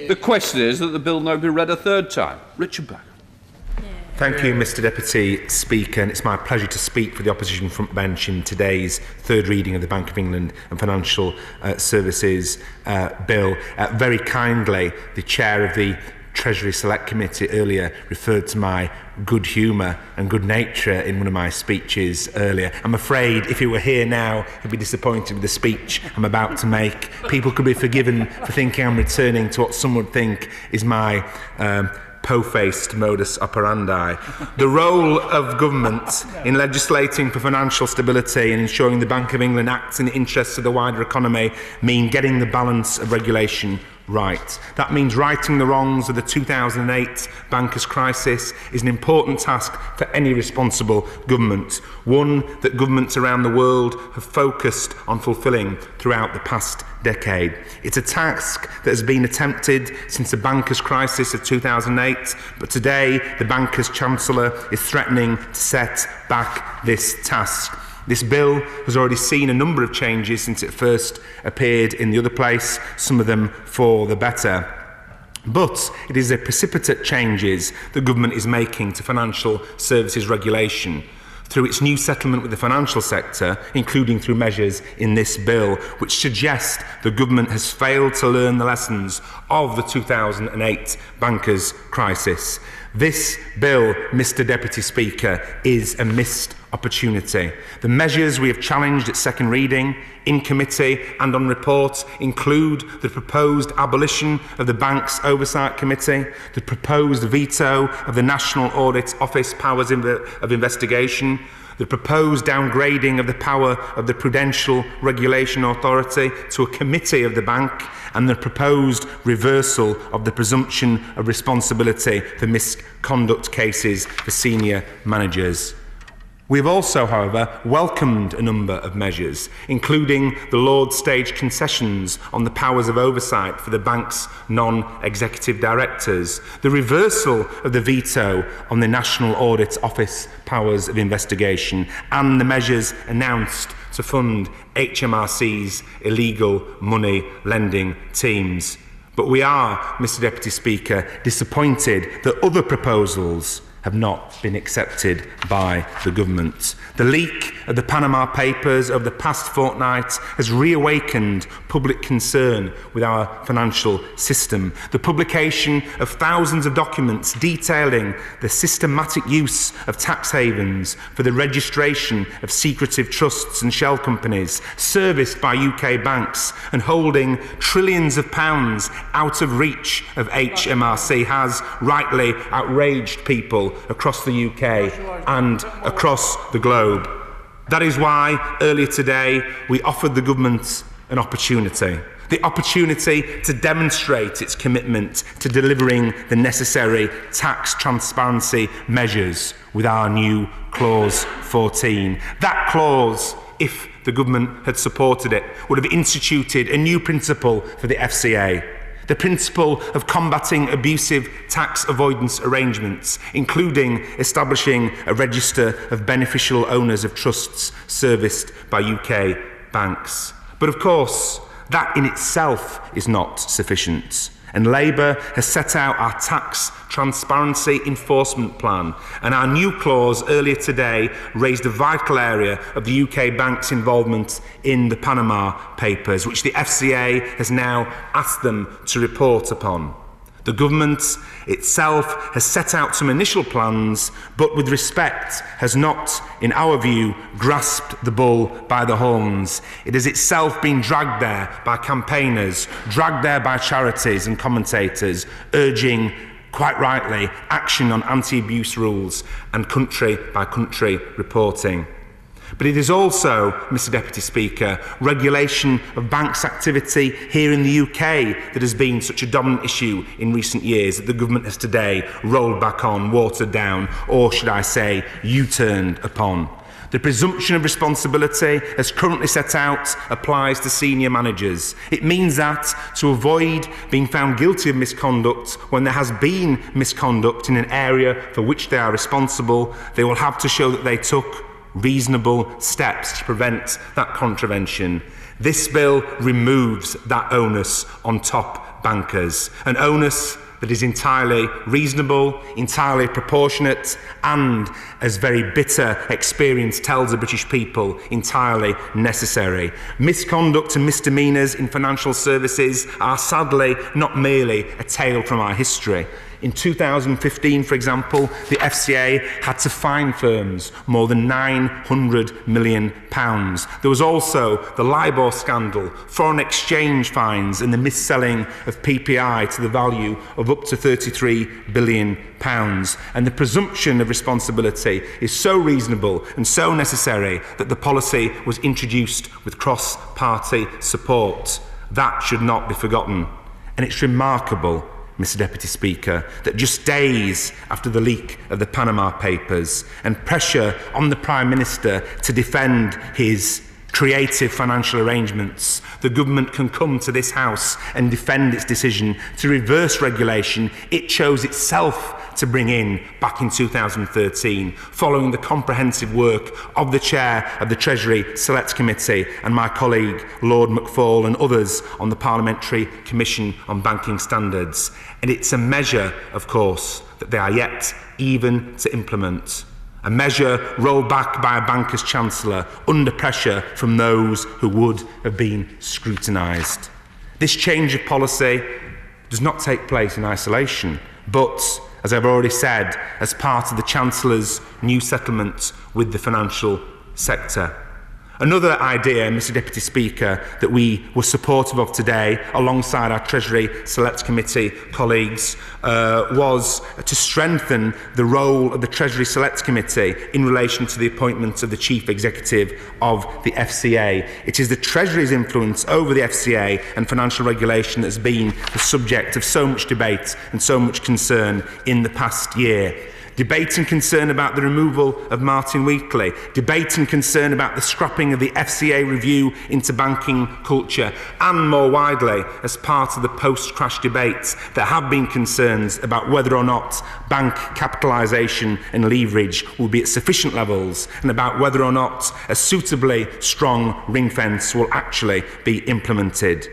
The question is that the bill now be read a third time. Richard Back. Thank you, Mr Deputy Speaker, and it's my pleasure to speak for the opposition front bench in today's third reading of the Bank of England and Financial Services Bill. Very kindly, the Chair of the Treasury Select Committee earlier referred to my good humour and good nature in one of my speeches earlier. I'm afraid if he were here now, he'd be disappointed with the speech I'm about to make. People could be forgiven for thinking I'm returning to what some would think is my po-faced modus operandi. The role of government in legislating for financial stability and ensuring the Bank of England acts in the interests of the wider economy mean getting the balance of regulation right. That means righting the wrongs of the 2008 bankers' crisis is an important task for any responsible government, one that governments around the world have focused on fulfilling throughout the past decade. It's a task that has been attempted since the bankers' crisis of 2008, but today the bankers' chancellor is threatening to set back this task. This bill has already seen a number of changes since it first appeared in the other place, some of them for the better. But it is the precipitate changes the government is making to financial services regulation through its new settlement with the financial sector, including through measures in this bill, which suggest the government has failed to learn the lessons of the 2008 bankers' crisis. This bill, Mr Deputy Speaker, is a missed opportunity. The measures we have challenged at second reading, in committee and on report include the proposed abolition of the Banks Oversight Committee, the proposed veto of the National Audit Office powers of investigation, the proposed downgrading of the power of the Prudential Regulation Authority to a committee of the bank, and the proposed reversal of the presumption of responsibility for misconduct cases for senior managers. We have also, however, welcomed a number of measures, including the Lord Stage concessions on the powers of oversight for the bank's non-executive directors, the reversal of the veto on the National Audit Office powers of investigation, and the measures announced to fund HMRC's illegal money lending teams. But we are, Mr Deputy Speaker, disappointed that other proposals have not been accepted by the government. The leak of the Panama Papers over the past fortnight has reawakened public concern with our financial system. The publication of thousands of documents detailing the systematic use of tax havens for the registration of secretive trusts and shell companies serviced by UK banks and holding trillions of pounds out of reach of HMRC has rightly outraged people across the UK and across the globe. That is why earlier today we offered the government an opportunity. The opportunity to demonstrate its commitment to delivering the necessary tax transparency measures with our new Clause 14. That clause, if the government had supported it, would have instituted a new principle for the FCA. The principle of combating abusive tax avoidance arrangements, including establishing a register of beneficial owners of trusts serviced by UK banks. But of course, that in itself is not sufficient. And Labour has set out our tax transparency enforcement plan, and our new clause earlier today raised a vital area of the UK bank's involvement in the Panama Papers, which the FCA has now asked them to report upon. The government itself has set out some initial plans, but with respect has not, in our view, grasped the bull by the horns. It has itself been dragged there by campaigners, dragged there by charities and commentators, urging, quite rightly, action on anti-abuse rules and country-by-country reporting. But it is also, Mr Deputy Speaker, regulation of banks' activity here in the UK that has been such a dominant issue in recent years that the government has today rolled back on, watered down, or should I say, U-turned upon. The presumption of responsibility, as currently set out, applies to senior managers. It means that, to avoid being found guilty of misconduct when there has been misconduct in an area for which they are responsible, they will have to show that they took reasonable steps to prevent that contravention. This bill removes that onus on top bankers, an onus that is entirely reasonable, entirely proportionate, and, as very bitter experience tells the British people, entirely necessary. Misconduct and misdemeanours in financial services are sadly not merely a tale from our history. In 2015, for example, the FCA had to fine firms more than £900 million. There was also the LIBOR scandal, foreign exchange fines and the mis-selling of PPI to the value of up to £33 billion. And the presumption of responsibility is so reasonable and so necessary that the policy was introduced with cross-party support. That should not be forgotten. And it's remarkable, Mr Deputy Speaker, that just days after the leak of the Panama Papers and pressure on the Prime Minister to defend his creative financial arrangements, the government can come to this House and defend its decision to reverse regulation it chose itself to bring in back in 2013, following the comprehensive work of the Chair of the Treasury Select Committee and my colleague Lord McFall and others on the Parliamentary Commission on Banking Standards. And it's a measure, of course, that they are yet even to implement. A measure rolled back by a banker's chancellor under pressure from those who would have been scrutinised. This change of policy does not take place in isolation, but, as I've already said, as part of the Chancellor's new settlement with the financial sector. Another idea, Mr Deputy Speaker, that we were supportive of today, alongside our Treasury Select Committee colleagues, was to strengthen the role of the Treasury Select Committee in relation to the appointment of the Chief Executive of the FCA. It is the Treasury's influence over the FCA and financial regulation that has been the subject of so much debate and so much concern in the past year. Debate and concern about the removal of Martin Wheatley, debate and concern about the scrapping of the FCA review into banking culture, and more widely, as part of the post-crash debates, there have been concerns about whether or not bank capitalisation and leverage will be at sufficient levels, and about whether or not a suitably strong ring fence will actually be implemented.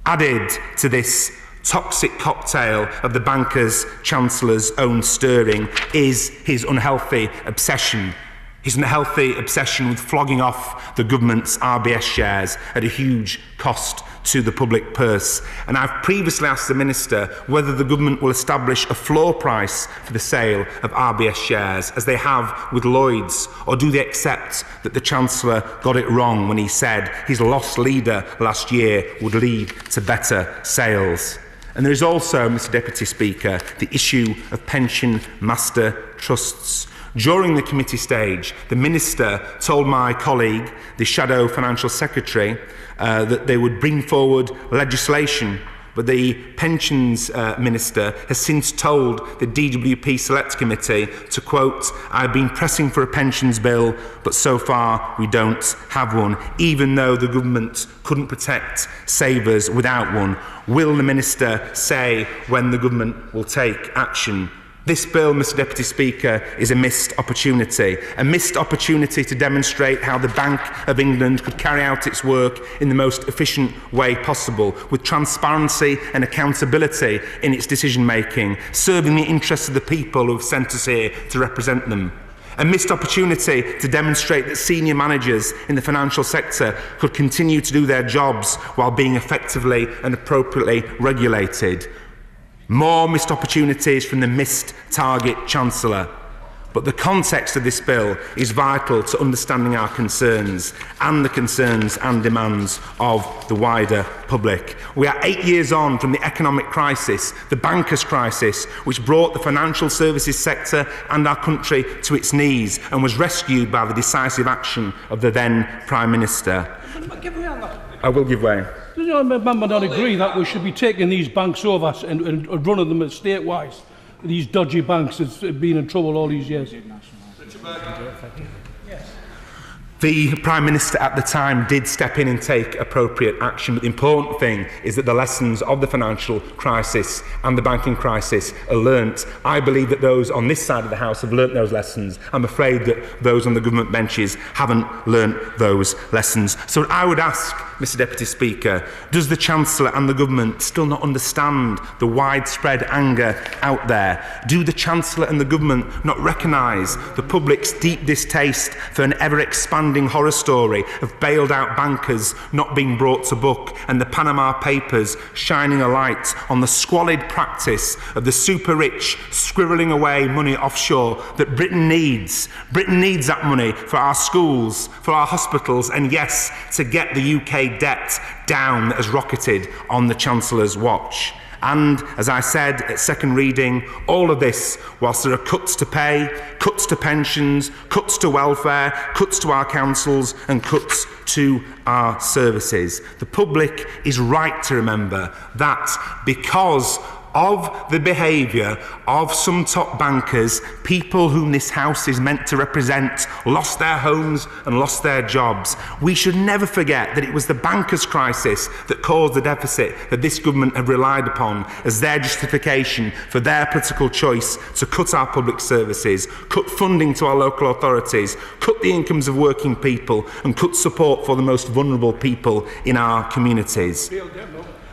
Added to this toxic cocktail of the banker's chancellor's own stirring is his unhealthy obsession with flogging off the government's RBS shares at a huge cost to the public purse. And I've previously asked the Minister whether the government will establish a floor price for the sale of RBS shares, as they have with Lloyds, or do they accept that the Chancellor got it wrong when he said his lost leader last year would lead to better sales? And there is also, Mr Deputy Speaker, the issue of pension master trusts. During the committee stage, the Minister told my colleague, the Shadow Financial Secretary, that they would bring forward legislation, but the Pensions Minister has since told the DWP Select Committee to quote, "I've been pressing for a pensions bill, but so far we don't have one," even though the government couldn't protect savers without one. Will the Minister say when the government will take action? This bill, Mr Deputy Speaker, is a missed opportunity to demonstrate how the Bank of England could carry out its work in the most efficient way possible, with transparency and accountability in its decision-making, serving the interests of the people who have sent us here to represent them. A missed opportunity to demonstrate that senior managers in the financial sector could continue to do their jobs while being effectively and appropriately regulated. More missed opportunities from the missed target Chancellor. But the context of this bill is vital to understanding our concerns and the concerns and demands of the wider public. We are 8 years on from the economic crisis, the bankers' crisis, which brought the financial services sector and our country to its knees and was rescued by the decisive action of the then Prime Minister. I will give way. Does your member not agree that we should be taking these banks over and running them state-wise? These dodgy banks that have been in trouble all these years. The Prime Minister at the time did step in and take appropriate action, but the important thing is that the lessons of the financial crisis and the banking crisis are learnt. I believe that those on this side of the House have learnt those lessons. I'm afraid that those on the government benches haven't learnt those lessons. So I would ask Mr Deputy Speaker, does the Chancellor and the Government still not understand the widespread anger out there? Do the Chancellor and the Government not recognise the public's deep distaste for an ever-expanding horror story of bailed-out bankers not being brought to book and the Panama Papers shining a light on the squalid practice of the super-rich squirreling away money offshore that Britain needs? Britain needs that money for our schools, for our hospitals, and yes, to get the UK debt down that has rocketed on the Chancellor's watch. And, as I said at second reading, all of this whilst there are cuts to pay, cuts to pensions, cuts to welfare, cuts to our councils and cuts to our services. The public is right to remember that because of the behaviour of some top bankers, people whom this House is meant to represent lost their homes and lost their jobs. We should never forget that it was the bankers' crisis that caused the deficit that this government have relied upon as their justification for their political choice to cut our public services, cut funding to our local authorities, cut the incomes of working people and cut support for the most vulnerable people in our communities.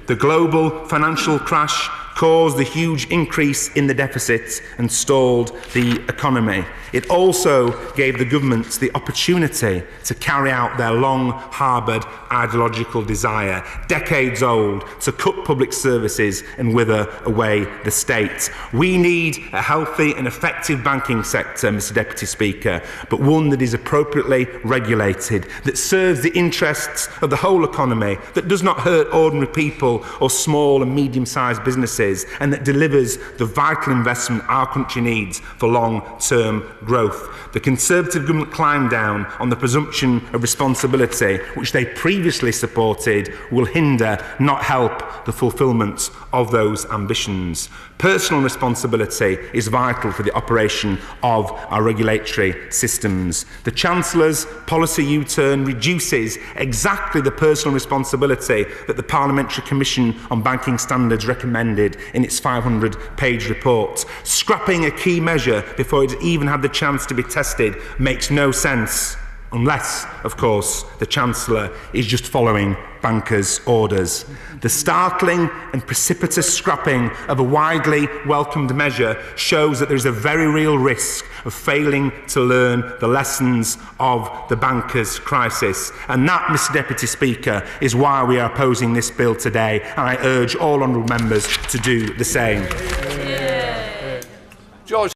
The global financial crash caused the huge increase in the deficit and stalled the economy. It also gave the government the opportunity to carry out their long-harboured ideological desire, decades old, to cut public services and wither away the state. We need a healthy and effective banking sector, Mr Deputy Speaker, but one that is appropriately regulated, that serves the interests of the whole economy, that does not hurt ordinary people or small and medium-sized businesses, and that delivers the vital investment our country needs for long-term growth. The Conservative government climbed down on the presumption of responsibility, which they previously supported, will hinder, not help, the fulfilment of those ambitions. Personal responsibility is vital for the operation of our regulatory systems. The Chancellor's policy U-turn reduces exactly the personal responsibility that the Parliamentary Commission on Banking Standards recommended in its 500-page report. Scrapping a key measure before it even had the chance to be tested makes no sense, unless, of course, the Chancellor is just following bankers' orders. The startling and precipitous scrapping of a widely welcomed measure shows that there is a very real risk of failing to learn the lessons of the bankers' crisis. And that, Mr Deputy Speaker, is why we are opposing this bill today, and I urge all honourable members to do the same.